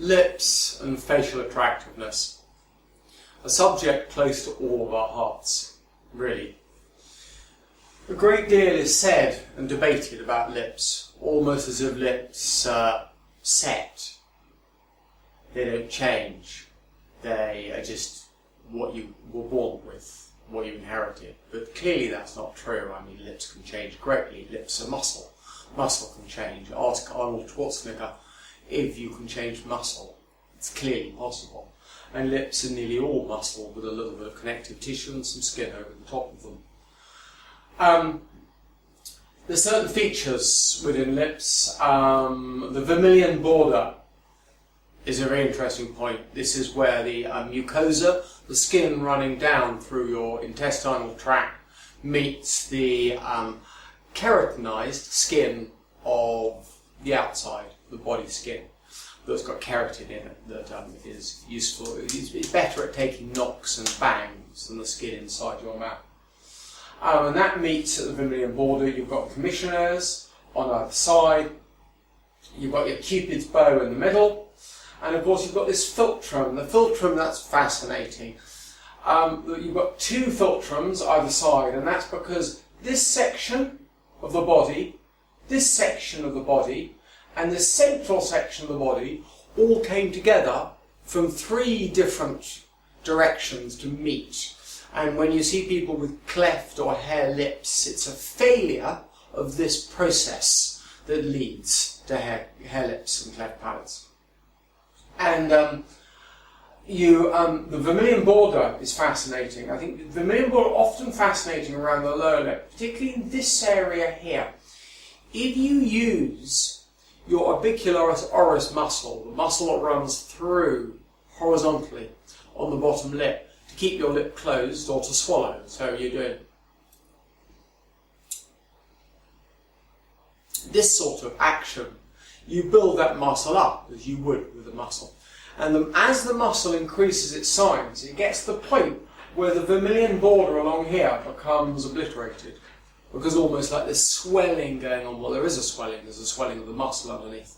Lips and facial attractiveness. A subject close to all of our hearts, really. A great deal is said and debated about lips, almost as if lips are set. They don't change. They are just what you were born with, what you inherited. But clearly that's not true. I mean, lips can change greatly. Lips are muscle. Muscle can change. Ask Arnold Schwarzenegger if you can change muscle. It's clearly possible. And lips are nearly all muscle with a little bit of connective tissue and some skin over the top of them. There's certain features within lips. The vermilion border is a very interesting point. This is where the mucosa, the skin running down through your intestinal tract, meets the keratinized skin of the outside, the body skin, that's got keratin in it, that is useful. It's better at taking knocks and bangs than the skin inside your mouth. And that meets at the vermilion border. You've got commissioners on either side, you've got your cupid's bow in the middle, and of course you've got this philtrum. The philtrum, that's fascinating. You've got two philtrums either side, and that's because this section of the body, this section of the body, and the central section of the body all came together from three different directions to meet. And when you see people with cleft or hair lips, it's a failure of this process that leads to hair lips and cleft palates. And the vermilion border is fascinating. I think the vermilion border often fascinating around the lower lip, particularly in this area here. If you use your orbicularis oris muscle, the muscle that runs through horizontally on the bottom lip, to keep your lip closed or to swallow, so you're doing this sort of action, you build that muscle up as you would with a muscle. And as the muscle increases its size, it gets to the point where the vermilion border along here becomes obliterated. Because almost like there's swelling going on. Well, there is a swelling. There's a swelling of the muscle underneath.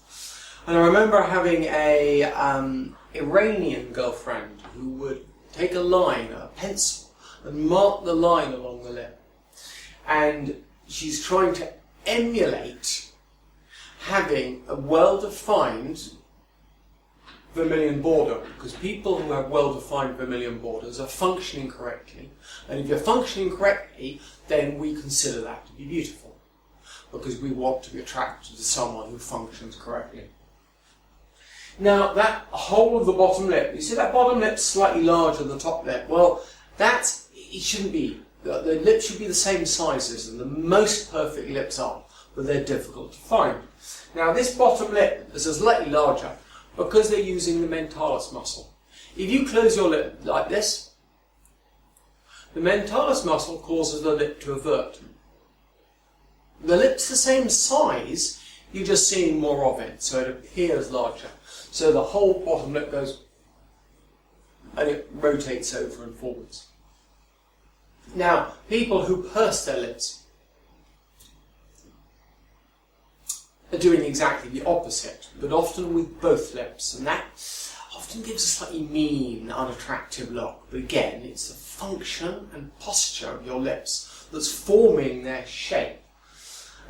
And I remember having a Iranian girlfriend who would take a line, a pencil, and mark the line along the lip. And she's trying to emulate having a well-defined vermilion border, because people who have well-defined vermilion borders are functioning correctly, and if you're functioning correctly, then we consider that to be beautiful, because we want to be attracted to someone who functions correctly. Now, that whole of the bottom lip, you see that bottom lip's slightly larger than the top lip. Well, it shouldn't be. The lips should be the same sizes, and the most perfect lips are, but they're difficult to find. Now, this bottom lip is slightly larger because they're using the mentalis muscle. If you close your lip like this, the mentalis muscle causes the lip to avert. The lip's the same size, you're just seeing more of it, so it appears larger. So the whole bottom lip goes, and it rotates over and forwards. Now, people who purse their lips are doing exactly the opposite, but often with both lips, and that often gives a slightly mean, unattractive look. But again, it's the function and posture of your lips that's forming their shape.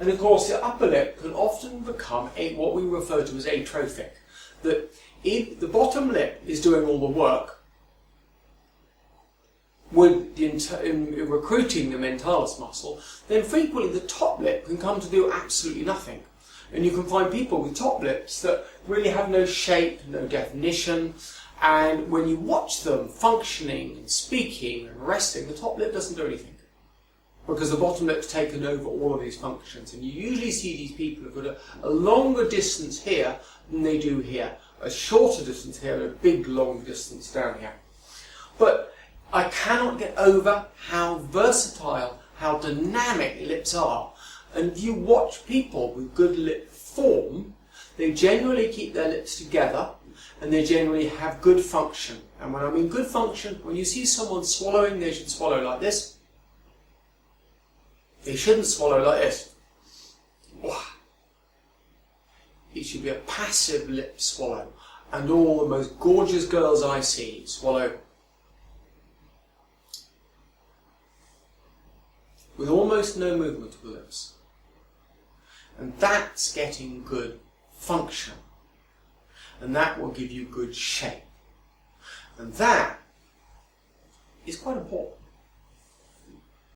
And of course, the upper lip can often become what we refer to as atrophic. That if the bottom lip is doing all the work with in recruiting the mentalis muscle, then frequently the top lip can come to do absolutely nothing. And you can find people with top lips that really have no shape, no definition, and when you watch them functioning and speaking and resting, the top lip doesn't do anything, because the bottom lip's taken over all of these functions. And you usually see these people who've got a longer distance here than they do here, a shorter distance here and a big long distance down here. But I cannot get over how versatile, how dynamic lips are. And if you watch people with good lip form, they generally keep their lips together and they generally have good function. And when I mean good function, when you see someone swallowing, they should swallow like this. They shouldn't swallow like this. It should be a passive lip swallow. and all the most gorgeous girls I see swallow with almost no movement of the lips. And that's getting good function. And that will give you good shape. And that is quite important.